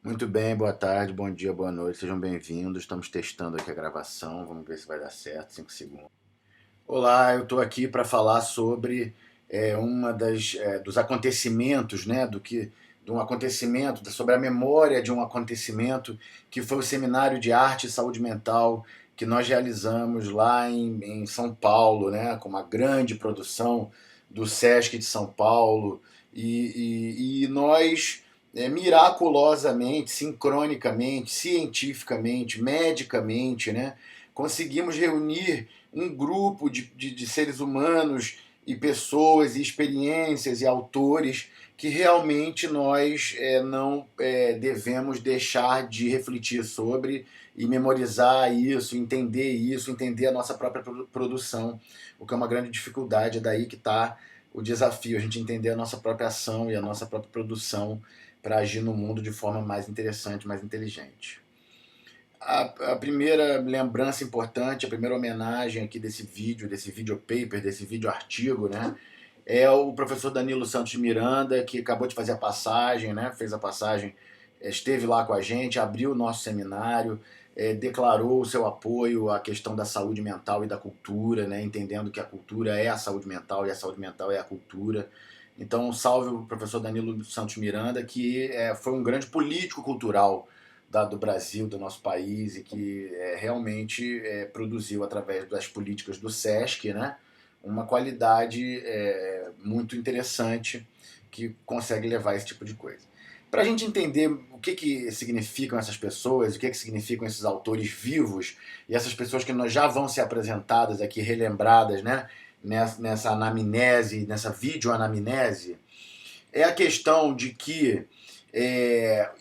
Muito bem, boa tarde, bom dia, boa noite, sejam bem-vindos. Estamos testando aqui a gravação, vamos ver se vai dar certo, 5 segundos. Olá, eu estou aqui para falar sobre dos acontecimentos, né, de um acontecimento, sobre a memória de um acontecimento que foi o Seminário de Arte e Saúde Mental que nós realizamos lá em São Paulo, né, com uma grande produção do Sesc de São Paulo e nós miraculosamente, sincronicamente, cientificamente, medicamente, né, conseguimos reunir um grupo de seres humanos e pessoas e experiências e autores que realmente nós não devemos deixar de refletir sobre e memorizar isso, entender a nossa própria produção, o que é uma grande dificuldade, é daí que está o desafio, a gente entender a nossa própria ação e a nossa própria produção para agir no mundo de forma mais interessante, mais inteligente. A primeira lembrança importante, a primeira homenagem aqui desse video paper, desse vídeo artigo, né, é o professor Danilo Santos de Miranda, que acabou de fazer a passagem, né, fez a passagem, esteve lá com a gente, abriu o nosso seminário, declarou o seu apoio à questão da saúde mental e da cultura, né, entendendo que a cultura é a saúde mental e a saúde mental é a cultura. Então, salve o professor Danilo Santos Miranda, que foi um grande político cultural do Brasil, do nosso país, e que realmente produziu, através das políticas do SESC, né, uma qualidade muito interessante que consegue levar esse tipo de coisa. Para a gente entender o que significam essas pessoas, o que significam esses autores vivos e essas pessoas que nós já vão ser apresentadas aqui, relembradas, né, nessa anamnese, nessa videoanamnese, é a questão de que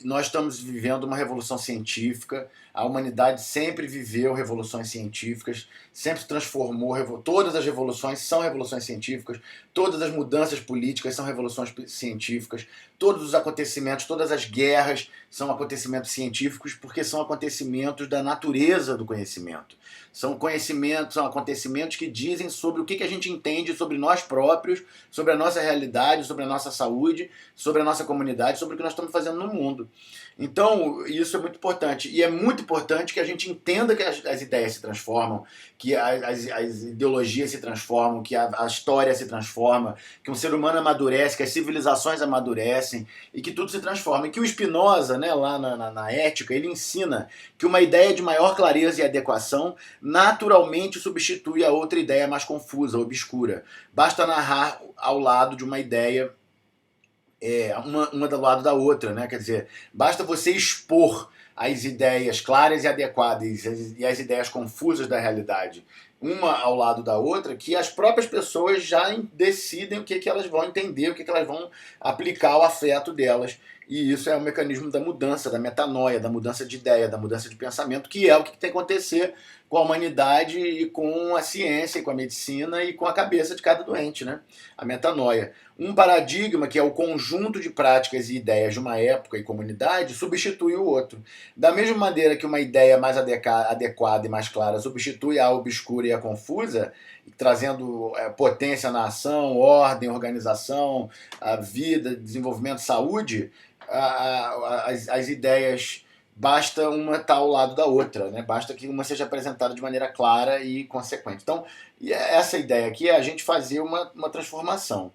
nós estamos vivendo uma revolução científica, a humanidade sempre viveu revoluções científicas, sempre se transformou, todas as revoluções são revoluções científicas, todas as mudanças políticas são revoluções científicas, todos os acontecimentos, todas as guerras são acontecimentos científicos, porque são acontecimentos da natureza do conhecimento. São conhecimentos, são acontecimentos que dizem sobre o que a gente entende sobre nós próprios, sobre a nossa realidade, sobre a nossa saúde, sobre a nossa comunidade, sobre o que nós estamos fazendo no mundo. Então, isso é muito importante. E é muito importante que a gente entenda que as ideias se transformam, que as ideologias se transformam, que a história se transforma, que um ser humano amadurece, que as civilizações amadurecem e que tudo se transforma. E que o Spinoza, né, lá na Ética, ele ensina que uma ideia de maior clareza e adequação naturalmente substitui a outra ideia mais confusa, obscura. Basta narrar ao lado de uma ideia, uma do lado da outra, né? Quer dizer, basta você expor as ideias claras e adequadas e as ideias confusas da realidade, uma ao lado da outra, que as próprias pessoas já decidem o que elas vão entender, o que elas vão aplicar ao afeto delas. E isso é o mecanismo da mudança, da metanoia, da mudança de ideia, da mudança de pensamento, que é o que tem que acontecer com a humanidade e com a ciência e com a medicina e com a cabeça de cada doente, né? A metanoia. Um paradigma, que é o conjunto de práticas e ideias de uma época e comunidade, substitui o outro. Da mesma maneira que uma ideia mais adequada e mais clara substitui a obscura e a confusa, trazendo potência na ação, ordem, organização, a vida, desenvolvimento, saúde, as ideias, basta uma estar ao lado da outra, né? Basta que uma seja apresentada de maneira clara e consequente. Então, essa ideia aqui é a gente fazer uma transformação.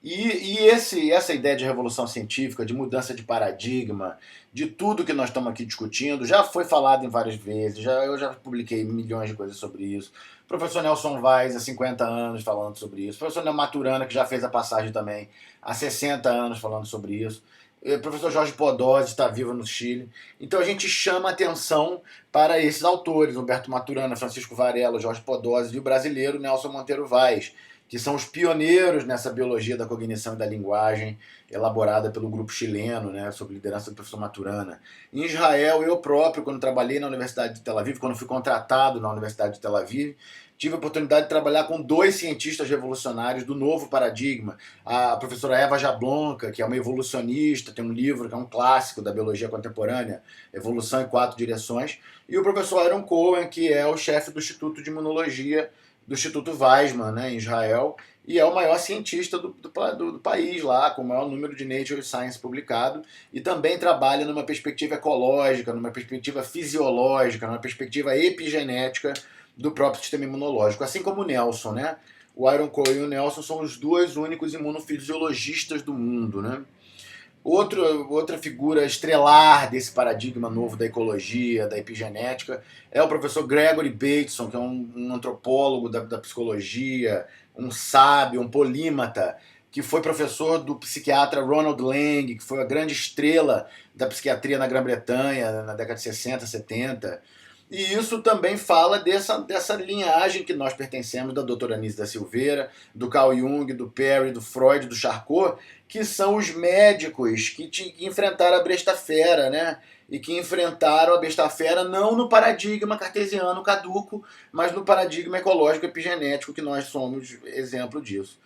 Essa ideia de revolução científica, de mudança de paradigma, de tudo que nós estamos aqui discutindo, já foi falado em várias vezes, eu já publiquei milhões de coisas sobre isso. O professor Nelson Vaz, há 50 anos, falando sobre isso. O professor Nel Maturana, que já fez a passagem também, há 60 anos, falando sobre isso. O professor Jorge Podósio está vivo no Chile. Então a gente chama atenção para esses autores, Humberto Maturana, Francisco Varela, Jorge Podósio e o brasileiro Nelson Monteiro Vaz, que são os pioneiros nessa biologia da cognição e da linguagem, elaborada pelo grupo chileno, né, sob liderança do professor Maturana. Em Israel, eu próprio, quando trabalhei na Universidade de Tel Aviv, quando fui contratado na Universidade de Tel Aviv, tive a oportunidade de trabalhar com dois cientistas revolucionários do novo paradigma. A professora Eva Jablonka, que é uma evolucionista, tem um livro que é um clássico da biologia contemporânea, Evolução em Quatro Direções, e o professor Aaron Cohen, que é o chefe do Instituto de Imunologia do Instituto Weizmann, né, em Israel, e é o maior cientista do país lá, com o maior número de Nature Science publicado, e também trabalha numa perspectiva ecológica, numa perspectiva fisiológica, numa perspectiva epigenética do próprio sistema imunológico, assim como o Nelson, né? O Iron Cole e o Nelson são os dois únicos imunofisiologistas do mundo, né? Outra figura estrelar desse paradigma novo da ecologia, da epigenética, é o professor Gregory Bateson, que é um antropólogo da psicologia, um sábio, um polímata, que foi professor do psiquiatra Ronald Lang, que foi a grande estrela da psiquiatria na Grã-Bretanha na década de 60, 70. E isso também fala dessa linhagem que nós pertencemos, da doutora Anísia da Silveira, do Carl Jung, do Perry, do Freud, do Charcot, que são os médicos que enfrentaram a besta-fera, né? E que enfrentaram a besta-fera não no paradigma cartesiano caduco, mas no paradigma ecológico epigenético, que nós somos exemplo disso.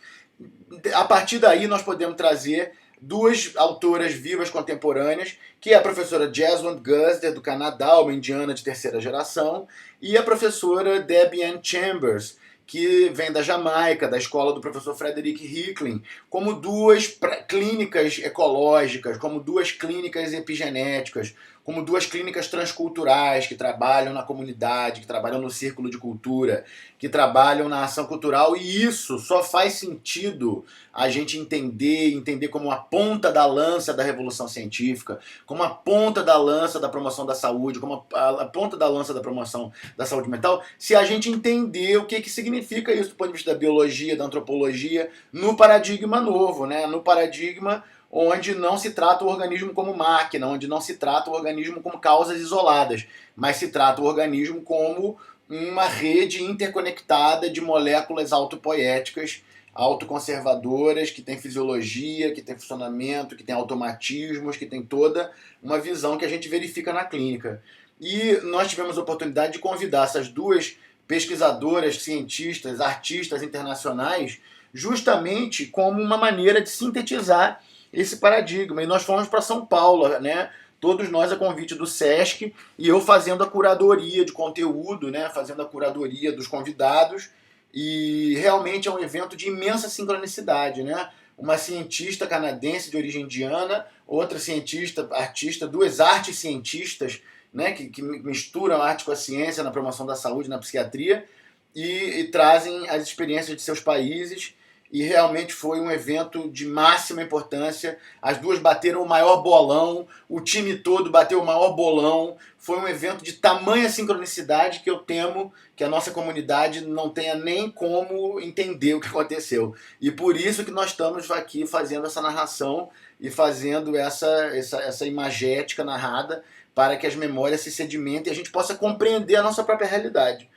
A partir daí nós podemos trazer duas autoras vivas contemporâneas, que é a professora Jeswant Gusder, do Canadá, uma indiana de terceira geração, e a professora Debbie Ann Chambers, que vem da Jamaica, da escola do professor Frederick Hicklin, como duas clínicas ecológicas, como duas clínicas epigenéticas, como duas clínicas transculturais que trabalham na comunidade, que trabalham no círculo de cultura, que trabalham na ação cultural, e isso só faz sentido a gente entender como a ponta da lança da revolução científica, como a ponta da lança da promoção da saúde, como a ponta da lança da promoção da saúde mental, se a gente entender o que significa isso do ponto de vista da biologia, da antropologia, no paradigma novo, né? No paradigma onde não se trata o organismo como máquina, onde não se trata o organismo como causas isoladas, mas se trata o organismo como uma rede interconectada de moléculas autopoéticas, autoconservadoras, que tem fisiologia, que tem funcionamento, que tem automatismos, que tem toda uma visão que a gente verifica na clínica. E nós tivemos a oportunidade de convidar essas duas pesquisadoras, cientistas, artistas internacionais, justamente como uma maneira de sintetizar esse paradigma. E nós fomos para São Paulo, né? Todos nós a convite do SESC, e eu fazendo a curadoria de conteúdo, né? Fazendo a curadoria dos convidados, e realmente é um evento de imensa sincronicidade, né? Uma cientista canadense de origem indiana, outra cientista, artista, duas artes cientistas, né? Que misturam a arte com a ciência na promoção da saúde, na psiquiatria, e trazem as experiências de seus países. E realmente foi um evento de máxima importância. As duas bateram o maior bolão, o time todo bateu o maior bolão. Foi um evento de tamanha sincronicidade que eu temo que a nossa comunidade não tenha nem como entender o que aconteceu. E por isso que nós estamos aqui fazendo essa narração e fazendo essa imagética narrada para que as memórias se sedimentem e a gente possa compreender a nossa própria realidade.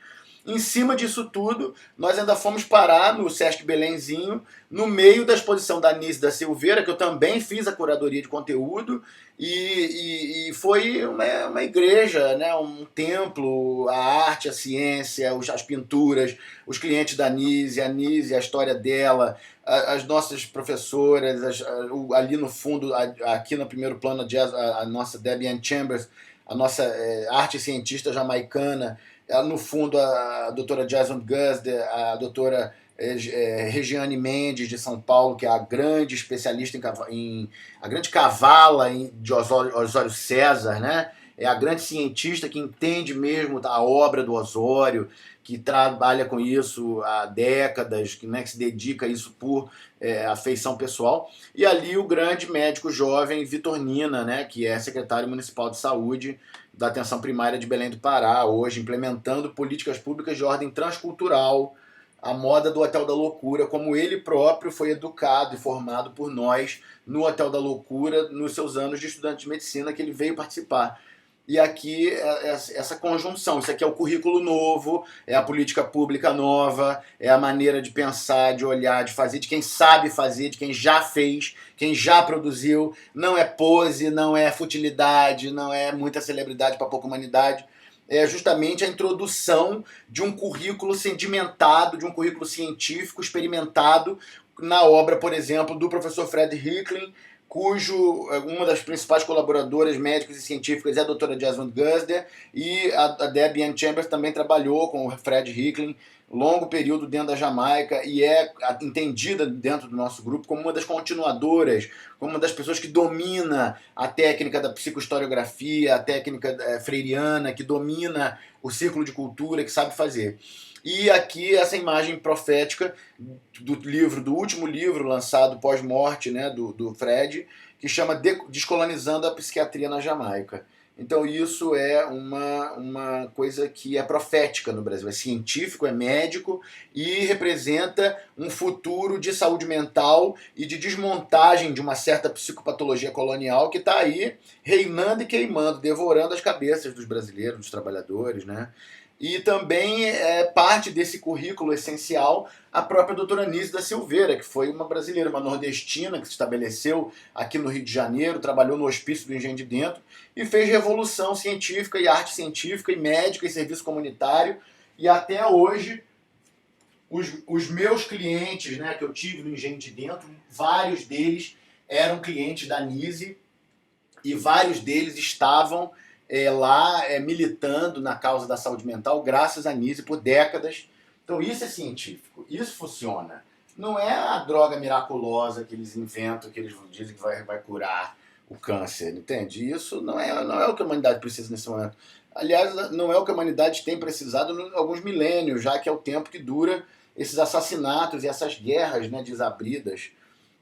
Em cima disso tudo, nós ainda fomos parar no Sesc Belenzinho, no meio da exposição da Anísia da Silveira, que eu também fiz a curadoria de conteúdo, e foi uma igreja, né, um templo, a arte, a ciência, as pinturas, os clientes da Anísia, a história dela, as nossas professoras, ali no fundo, aqui no primeiro plano, a nossa Debbie Ann Chambers, a nossa arte cientista jamaicana, no fundo a doutora Jeswant Gusder, a doutora Regiane Mendes de São Paulo, que é a grande especialista a grande cavala de Osório César, né? É a grande cientista que entende mesmo a obra do Osório, que trabalha com isso há décadas, que se dedica a isso por afeição pessoal. E ali o grande médico jovem Vitor Nina, né, que é secretário municipal de saúde da Atenção Primária de Belém do Pará, hoje implementando políticas públicas de ordem transcultural, a moda do Hotel da Loucura, como ele próprio foi educado e formado por nós no Hotel da Loucura nos seus anos de estudante de medicina que ele veio participar. E aqui essa conjunção, isso aqui é o currículo novo, é a política pública nova, é a maneira de pensar, de olhar, de fazer, de quem sabe fazer, de quem já fez, quem já produziu. Não é pose, não é futilidade, não é muita celebridade para pouca humanidade. É justamente a introdução de um currículo sedimentado, de um currículo científico experimentado na obra, por exemplo, do professor Fred Hicklin, uma das principais colaboradoras médicas e científicas é a doutora Jeswant Gusder, e a Debbie Ann Chambers também trabalhou com o Fred Hicklin longo período dentro da Jamaica e é entendida dentro do nosso grupo como uma das continuadoras, como uma das pessoas que domina a técnica da psicohistoriografia, a técnica freiriana, que domina o círculo de cultura, que sabe fazer. E aqui essa imagem profética do último livro lançado pós-morte, né, do Fred, que chama Descolonizando a Psiquiatria na Jamaica. Então isso é uma coisa que é profética no Brasil, é científico, é médico e representa um futuro de saúde mental e de desmontagem de uma certa psicopatologia colonial que está aí reinando e queimando, devorando as cabeças dos brasileiros, dos trabalhadores, né? E também é parte desse currículo essencial a própria doutora Nise da Silveira, que foi uma brasileira, uma nordestina, que se estabeleceu aqui no Rio de Janeiro, trabalhou no Hospício do Engenho de Dentro e fez revolução científica e arte científica e médica e serviço comunitário. E até hoje, os meus clientes, né, que eu tive no Engenho de Dentro, vários deles eram clientes da Nise e vários deles estavam lá militando na causa da saúde mental, graças à Nise, por décadas. Então isso é científico, isso funciona. Não é a droga miraculosa que eles inventam, que eles dizem que vai curar o câncer, entende? Isso não é o que a humanidade precisa nesse momento. Aliás, não é o que a humanidade tem precisado em alguns milênios, já que é o tempo que dura esses assassinatos e essas guerras, né, desabridas.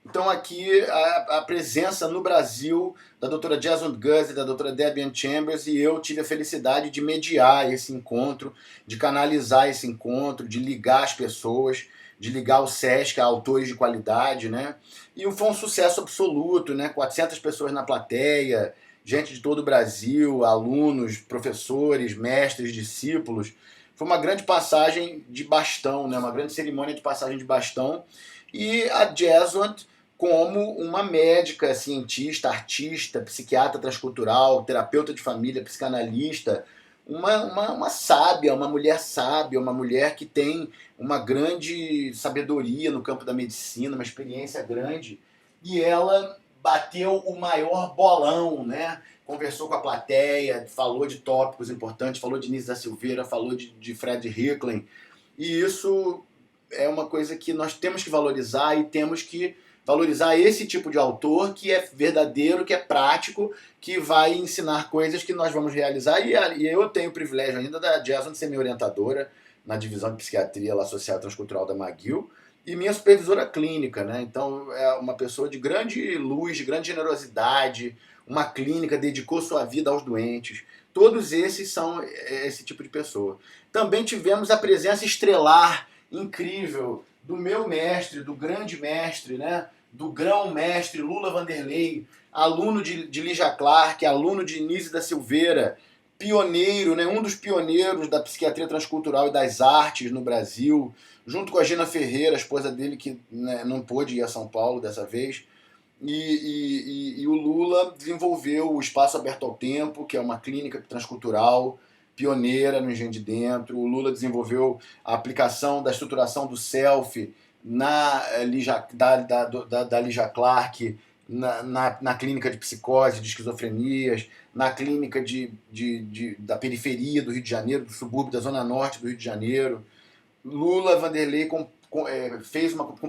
Então aqui a presença no Brasil da doutora Jesmond Guss e da doutora Debian Chambers, e eu tive a felicidade de mediar esse encontro, de canalizar esse encontro, de ligar as pessoas, de ligar o SESC a autores de qualidade, né? E foi um sucesso absoluto, né? 400 pessoas na plateia, gente de todo o Brasil, alunos, professores, mestres, discípulos. Foi uma grande passagem de bastão, né? Uma grande cerimônia de passagem de bastão. E a Jesmond, como uma médica, cientista, artista, psiquiatra transcultural, terapeuta de família, psicanalista, uma sábia, uma mulher que tem uma grande sabedoria no campo da medicina, uma experiência grande, e ela bateu o maior bolão, né? Conversou com a plateia, falou de tópicos importantes, falou de Nise da Silveira, falou de Fred Hicklin, e isso é uma coisa que nós temos que valorizar e temos que valorizar esse tipo de autor que é verdadeiro, que é prático, que vai ensinar coisas que nós vamos realizar. E eu tenho o privilégio ainda da Jesmond ser minha orientadora na divisão de psiquiatria lá, social transcultural da McGill e minha supervisora clínica, né? Então é uma pessoa de grande luz, de grande generosidade, uma clínica, dedicou sua vida aos doentes. Todos esses são esse tipo de pessoa. Também tivemos a presença estelar, incrível, do meu mestre, do grande mestre, né? Do grão-mestre Lula Vanderlei, aluno de Lígia Clark, aluno de Nise da Silveira, pioneiro, né, um dos pioneiros da psiquiatria transcultural e das artes no Brasil, junto com a Gina Ferreira, a esposa dele, que, né, não pôde ir a São Paulo dessa vez. E o Lula desenvolveu o Espaço Aberto ao Tempo, que é uma clínica transcultural pioneira no Engenho de Dentro. O Lula desenvolveu a aplicação da estruturação do self da Lígia Clark, na clínica de psicose, de esquizofrenias, na clínica da periferia do Rio de Janeiro, do subúrbio da Zona Norte do Rio de Janeiro. Lula Vanderlei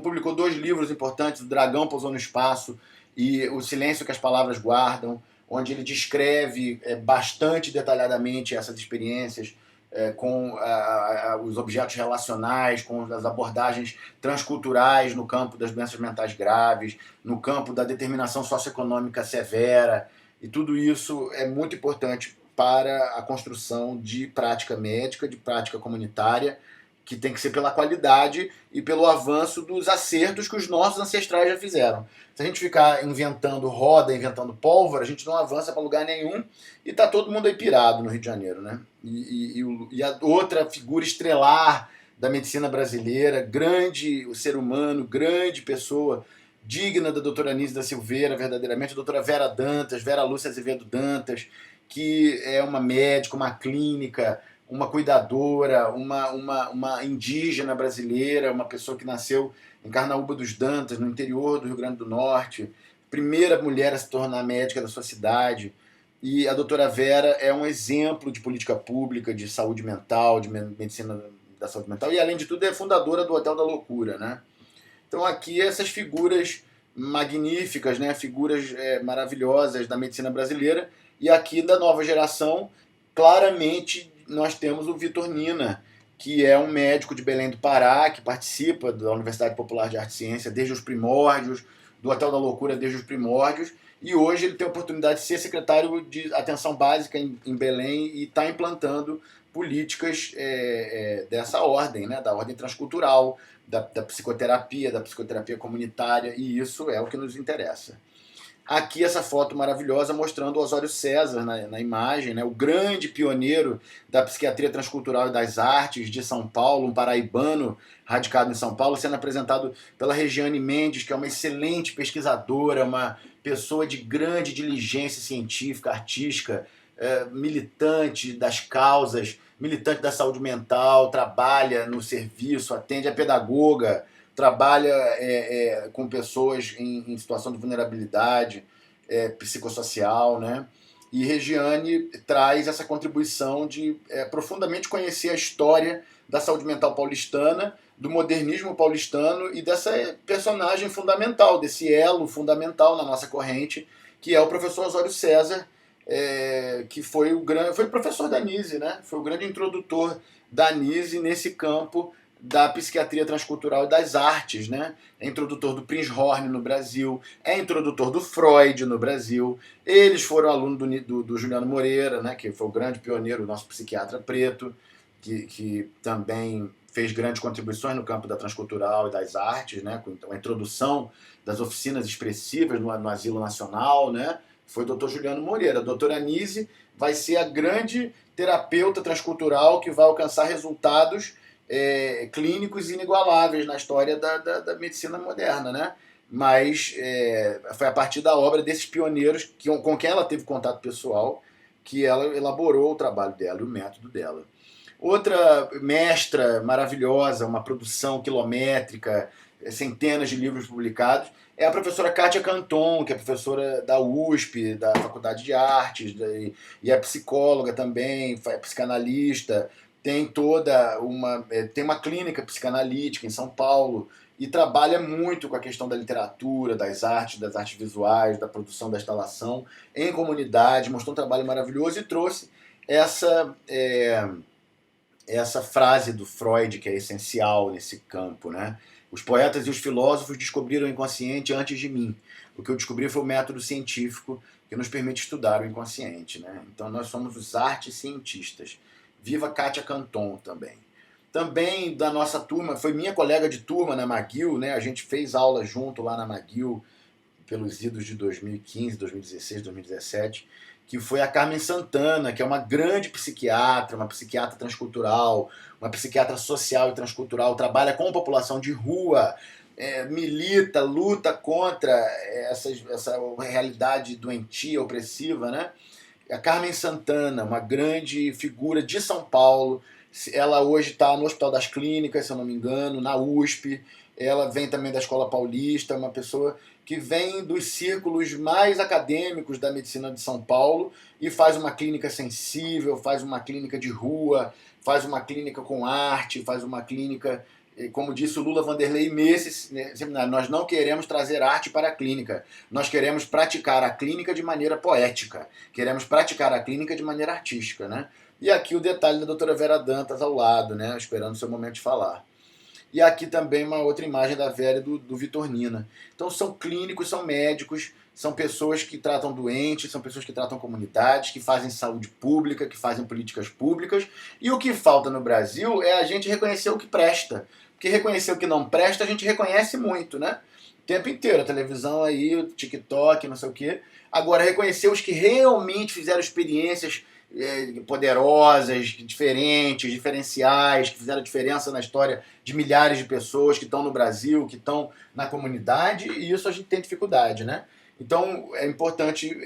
publicou 2 livros importantes, O Dragão Pousou no Espaço e O Silêncio que as Palavras Guardam, onde ele descreve bastante detalhadamente essas experiências com os objetos relacionais, com as abordagens transculturais no campo das doenças mentais graves, no campo da determinação socioeconômica severa, e tudo isso é muito importante para a construção de prática médica, de prática comunitária, que tem que ser pela qualidade e pelo avanço dos acertos que os nossos ancestrais já fizeram. Se a gente ficar inventando roda, inventando pólvora, a gente não avança para lugar nenhum e está todo mundo aí pirado no Rio de Janeiro, né? E a outra figura estelar da medicina brasileira, grande o ser humano, grande pessoa, digna da doutora Nise da Silveira, verdadeiramente, a doutora Vera Dantas, Vera Lúcia Azevedo Dantas, que é uma médica, uma clínica, uma cuidadora, uma indígena brasileira, uma pessoa que nasceu em Carnaúba dos Dantas, no interior do Rio Grande do Norte, primeira mulher a se tornar médica da sua cidade. E a doutora Vera é um exemplo de política pública, de saúde mental, de medicina da saúde mental e, além de tudo, é fundadora do Hotel da Loucura, né? Então aqui essas figuras magníficas, né? Figuras maravilhosas da medicina brasileira, e aqui da nova geração, claramente nós temos o Vitor Nina, que é um médico de Belém do Pará, que participa da Universidade Popular de Arte e Ciência desde os primórdios, do Hotel da Loucura desde os primórdios, e hoje ele tem a oportunidade de ser secretário de atenção básica em Belém e está implantando políticas dessa ordem, né, da ordem transcultural, da psicoterapia comunitária, e isso é o que nos interessa. Aqui essa foto maravilhosa mostrando o Osório César na imagem, né, o grande pioneiro da psiquiatria transcultural e das artes de São Paulo, um paraibano radicado em São Paulo, sendo apresentado pela Regiane Mendes, que é uma excelente pesquisadora, uma pessoa de grande diligência científica, artística, militante das causas, militante da saúde mental, trabalha no serviço, atende a pedagoga, trabalha com pessoas em situação de vulnerabilidade psicossocial, né? E Regiane traz essa contribuição de profundamente conhecer a história da saúde mental paulistana, do modernismo paulistano e dessa personagem fundamental, desse elo fundamental na nossa corrente, que é o professor Osório César, que foi foi professor da Nise, né? Foi o grande introdutor da Nise nesse campo da psiquiatria transcultural e das artes, né? É introdutor do Prinzhorn no Brasil, é introdutor do Freud no Brasil. Eles foram alunos do Juliano Moreira, né? Que foi o grande pioneiro, o nosso psiquiatra preto, que também fez grandes contribuições no campo da transcultural e das artes, né? Com a introdução das oficinas expressivas no Asilo Nacional, né? Foi o Dr. Juliano Moreira. A doutora Nise vai ser a grande terapeuta transcultural que vai alcançar resultados clínicos inigualáveis na história da medicina moderna, né? Mas foi a partir da obra desses pioneiros com quem ela teve contato pessoal que ela elaborou o trabalho dela, o método dela. Outra mestra maravilhosa, uma produção quilométrica, centenas de livros publicados, é a professora Kátia Canton, que é professora da USP, da Faculdade de Artes, e é psicóloga também, é psicanalista, tem tem uma clínica psicanalítica em São Paulo e trabalha muito com a questão da literatura, das artes visuais, da produção da instalação em comunidade, mostrou um trabalho maravilhoso e trouxe essa frase do Freud que é essencial nesse campo, né? Os poetas e os filósofos descobriram o inconsciente antes de mim. O que eu descobri foi o método científico que nos permite estudar o inconsciente, né? Então nós somos os artes cientistas. Viva Kátia Canton também. Também da nossa turma, foi minha colega de turma na McGill, né? A gente fez aula junto lá na McGill pelos idos de 2015, 2016, 2017, que foi a Carmen Santana, que é uma grande psiquiatra, uma psiquiatra transcultural, uma psiquiatra social e transcultural, trabalha com a população de rua, milita, luta contra essa realidade doentia, opressiva, né? A Carmen Santana, uma grande figura de São Paulo, ela hoje está no Hospital das Clínicas, se eu não me engano, na USP, ela vem também da Escola Paulista, uma pessoa que vem dos círculos mais acadêmicos da medicina de São Paulo e faz uma clínica sensível, faz uma clínica de rua, faz uma clínica com arte, faz uma clínica, como disse o Lula Vanderlei nesse seminário, nós não queremos trazer arte para a clínica, nós queremos praticar a clínica de maneira poética, queremos praticar a clínica de maneira artística, né? E aqui o detalhe da doutora Vera Dantas ao lado, né? Esperando o seu momento de falar. E aqui também uma outra imagem da Vera e do Vitor Nina. Então são clínicos, são médicos, são pessoas que tratam doentes, são pessoas que tratam comunidades, que fazem saúde pública, que fazem políticas públicas. E o que falta no Brasil é a gente reconhecer o que presta. Porque reconhecer o que não presta a gente reconhece muito, né? O tempo inteiro, a televisão aí, o TikTok, não sei o quê. Agora, reconhecer os que realmente fizeram experiências poderosas, diferentes, diferenciais, que fizeram diferença na história de milhares de pessoas que estão no Brasil, que estão na comunidade, e isso a gente tem dificuldade, né? Então é importante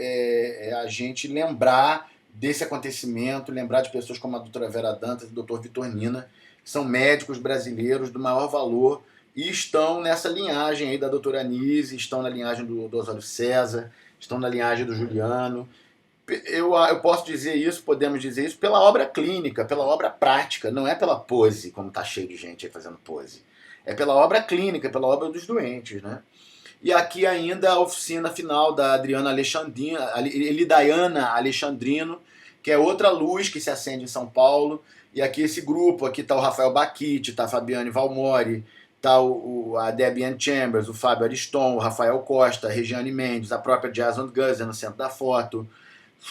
a gente lembrar desse acontecimento, lembrar de pessoas como a doutora Vera Dantas e o doutor Vitor Nina, que são médicos brasileiros do maior valor e estão nessa linhagem aí da doutora Nise, estão na linhagem do Osório César, estão na linhagem do Juliano, eu posso dizer isso, podemos dizer isso, pela obra clínica, pela obra prática, não é pela pose, como está cheio de gente aí fazendo pose. É pela obra clínica, pela obra dos doentes, né? E aqui ainda a oficina final da Adriana Alexandrino, Elidaiana Alexandrino, que é outra luz que se acende em São Paulo. E aqui esse grupo, aqui está o Rafael Baquite, está a Fabiane Valmori, está a Debbie Ann Chambers, o Fábio Ariston, o Rafael Costa, a Regiane Mendes, a própria Jason Guzer no centro da foto.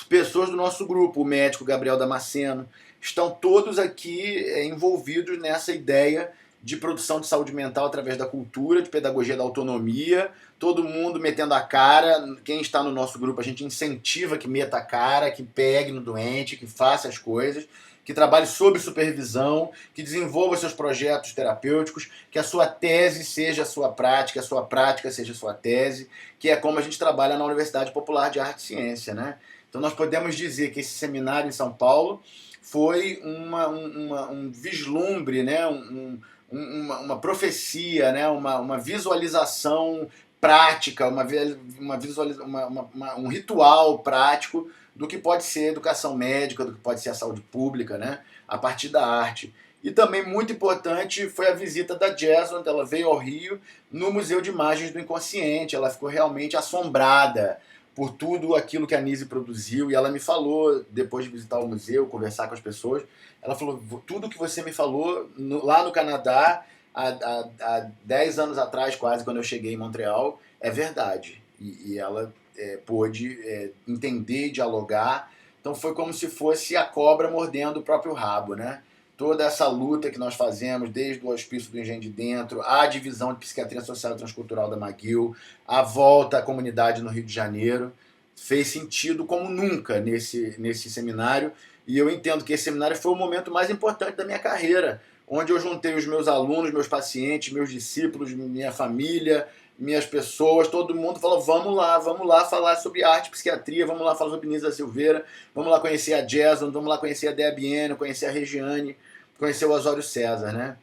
Pessoas do nosso grupo, o médico Gabriel Damasceno, estão todos aqui envolvidos nessa ideia de produção de saúde mental através da cultura, de pedagogia da autonomia, todo mundo metendo a cara. Quem está no nosso grupo, a gente incentiva que meta a cara, que pegue no doente, que faça as coisas, que trabalhe sob supervisão, que desenvolva seus projetos terapêuticos, que a sua tese seja a sua prática seja a sua tese, que é como a gente trabalha na Universidade Popular de Arte e Ciência, né? Então nós podemos dizer que esse seminário em São Paulo foi um vislumbre, né? Uma profecia, né? Uma visualização prática, um ritual prático do que pode ser educação médica, do que pode ser a saúde pública, né? A partir da arte. E também muito importante foi a visita da Jazz, onde ela veio ao Rio, no Museu de Imagens do Inconsciente. Ela ficou realmente assombrada por tudo aquilo que a Nise produziu, e ela me falou, depois de visitar o museu, conversar com as pessoas, ela falou, tudo que você me falou lá no Canadá, há 10 anos atrás quase, quando eu cheguei em Montreal, é verdade. E ela pôde entender e dialogar. Então foi como se fosse a cobra mordendo o próprio rabo, né? Toda essa luta que nós fazemos, desde o Hospício do Engenho de Dentro, a divisão de Psiquiatria Social e Transcultural da McGill, a volta à comunidade no Rio de Janeiro, fez sentido como nunca nesse seminário. E eu entendo que esse seminário foi o momento mais importante da minha carreira, onde eu juntei os meus alunos, meus pacientes, meus discípulos, minha família, minhas pessoas, todo mundo falou, vamos lá falar sobre arte e psiquiatria, vamos lá falar sobre Nisa Silveira, vamos lá conhecer a Jason, vamos lá conhecer a Debbie Ann, conhecer a Regiane, conhecer o Osório César, né?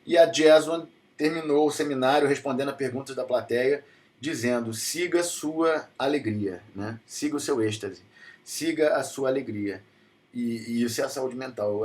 E a Jason terminou o seminário respondendo a perguntas da plateia, dizendo, siga a sua alegria, né? Siga o seu êxtase, siga a sua alegria. E isso é a saúde mental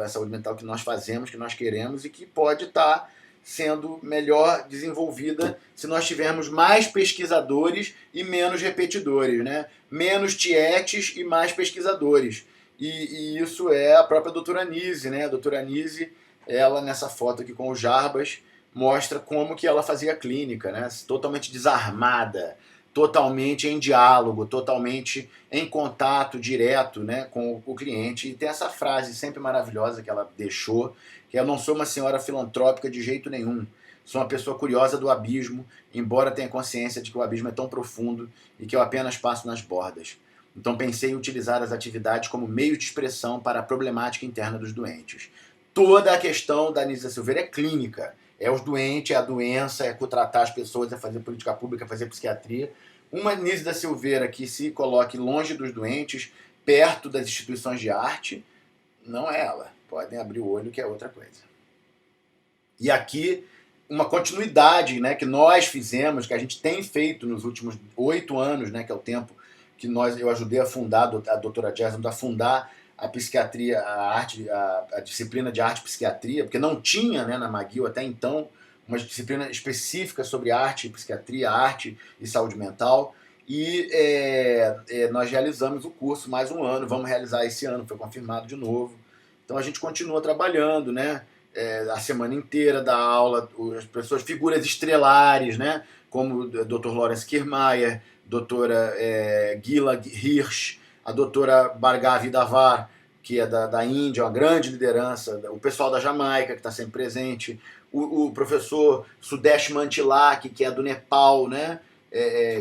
que nós fazemos, que nós queremos e que pode estar sendo melhor desenvolvida se nós tivermos mais pesquisadores e menos repetidores, né? Menos tietes e mais pesquisadores. E isso é a própria doutora Nise, né? A doutora Nise, ela nessa foto aqui com o Jarbas, mostra como que ela fazia clínica, né? Totalmente desarmada, totalmente em diálogo, totalmente em contato direto, né, com o cliente. E tem essa frase sempre maravilhosa que ela deixou, que eu não sou uma senhora filantrópica de jeito nenhum. Sou uma pessoa curiosa do abismo, embora tenha consciência de que o abismo é tão profundo e que eu apenas passo nas bordas. Então pensei em utilizar as atividades como meio de expressão para a problemática interna dos doentes. Toda a questão da Nisa Silveira é clínica. É os doentes, é a doença, é tratar as pessoas, é fazer política pública, é fazer psiquiatria. Uma Nisa Silveira que se coloque longe dos doentes, perto das instituições de arte, não é ela. Podem abrir o olho que é outra coisa. E aqui, uma continuidade, né, que nós fizemos, que a gente tem feito nos últimos 8 anos, né, que é o tempo que eu ajudei a fundar, a doutora Jason, a fundar a psiquiatria, a disciplina de arte e psiquiatria, porque não tinha, né, na McGill até então uma disciplina específica sobre arte e psiquiatria, arte e saúde mental. E nós realizamos o curso mais um ano, vamos realizar esse ano, foi confirmado de novo. Então a gente continua trabalhando, né? A semana inteira da aula, as pessoas, figuras estrelares, né? Como o Dr. Lawrence Kiermaier, doutora Gila Hirsch, a doutora Bhargavi Davar, que é da Índia, uma grande liderança, o pessoal da Jamaica, que está sempre presente, o professor Sudesh Mantilak, que é do Nepal, né?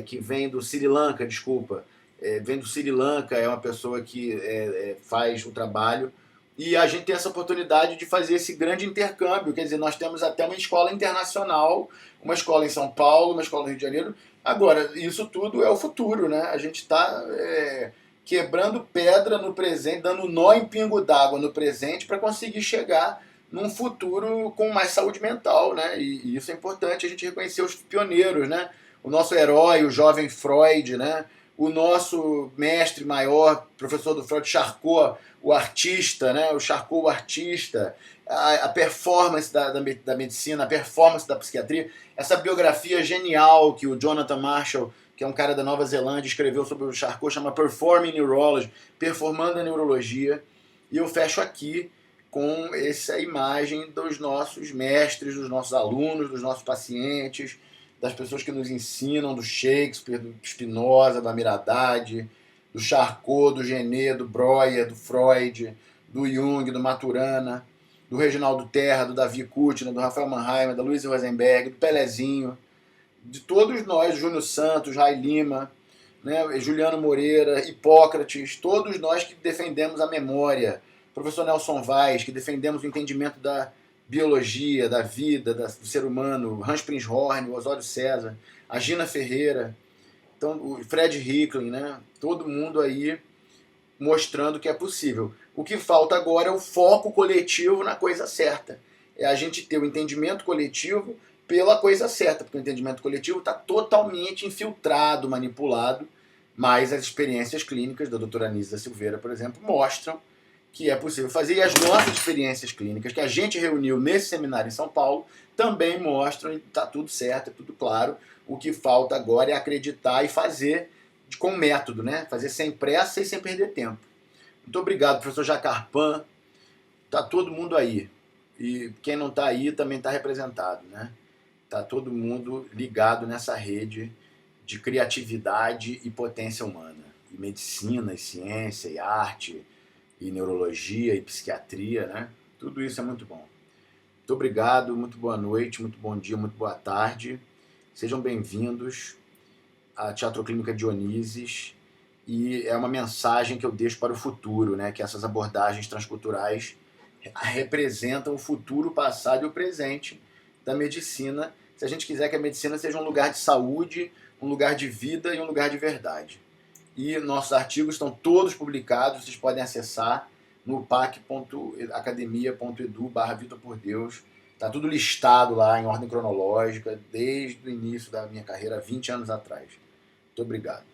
Que vem do Sri Lanka, vem do Sri Lanka, é uma pessoa que faz o trabalho, e a gente tem essa oportunidade de fazer esse grande intercâmbio, quer dizer, nós temos até uma escola internacional, uma escola em São Paulo, uma escola no Rio de Janeiro. Agora, isso tudo é o futuro, né? A gente está quebrando pedra no presente, dando nó em pingo d'água no presente para conseguir chegar num futuro com mais saúde mental, né? E isso é importante, a gente reconhecer os pioneiros, né? O nosso herói, o jovem Freud, né? o nosso mestre maior, professor do Freud, Charcot, o artista, né? O Charcot, o artista, a performance da medicina, a performance da psiquiatria, essa biografia genial que o Jonathan Marshall, que é um cara da Nova Zelândia, escreveu sobre o Charcot, chama Performing Neurology, Performando a Neurologia, e eu fecho aqui com essa imagem dos nossos mestres, dos nossos alunos, dos nossos pacientes, das pessoas que nos ensinam, do Shakespeare, do Spinoza, da Miradade, do Charcot, do Genet, do Breuer, do Freud, do Jung, do Maturana, do Reginaldo Terra, do Davi Kuttner, do Rafael Mannheimer, da Louise Rosenberg, do Pelezinho, de todos nós, Júnior Santos, Ray Lima, né, Juliano Moreira, Hipócrates, todos nós que defendemos a memória, professor Nelson Vaz, que defendemos o entendimento da biologia, da vida, do ser humano, Hans Prinzhorn, o Osório César, a Gina Ferreira, então, o Fred Hicklin, né, todo mundo aí mostrando que é possível. O que falta agora é o foco coletivo na coisa certa. É a gente ter o entendimento coletivo pela coisa certa, porque o entendimento coletivo está totalmente infiltrado, manipulado, mas as experiências clínicas da doutora Anísia Silveira, por exemplo, mostram que é possível fazer, e as nossas experiências clínicas que a gente reuniu nesse seminário em São Paulo também mostram, e está tudo certo, é tudo claro. O que falta agora é acreditar e fazer com método, né? Fazer sem pressa e sem perder tempo. Muito obrigado, professor Jacarpan. Está todo mundo aí. E quem não está aí também está representado, né? Está todo mundo ligado nessa rede de criatividade e potência humana. E medicina, e ciência, e arte, e neurologia, e psiquiatria, né? Tudo isso é muito bom. Muito obrigado, muito boa noite, muito bom dia, muito boa tarde. Sejam bem-vindos à Teatro Clínica Dionises, e é uma mensagem que eu deixo para o futuro, né? Que essas abordagens transculturais representam o futuro, o passado e o presente da medicina, se a gente quiser que a medicina seja um lugar de saúde, um lugar de vida e um lugar de verdade. E nossos artigos estão todos publicados, vocês podem acessar no pac.academia.edu/Vitor por Deus. Está tudo listado lá em ordem cronológica, desde o início da minha carreira, 20 anos atrás. Muito obrigado.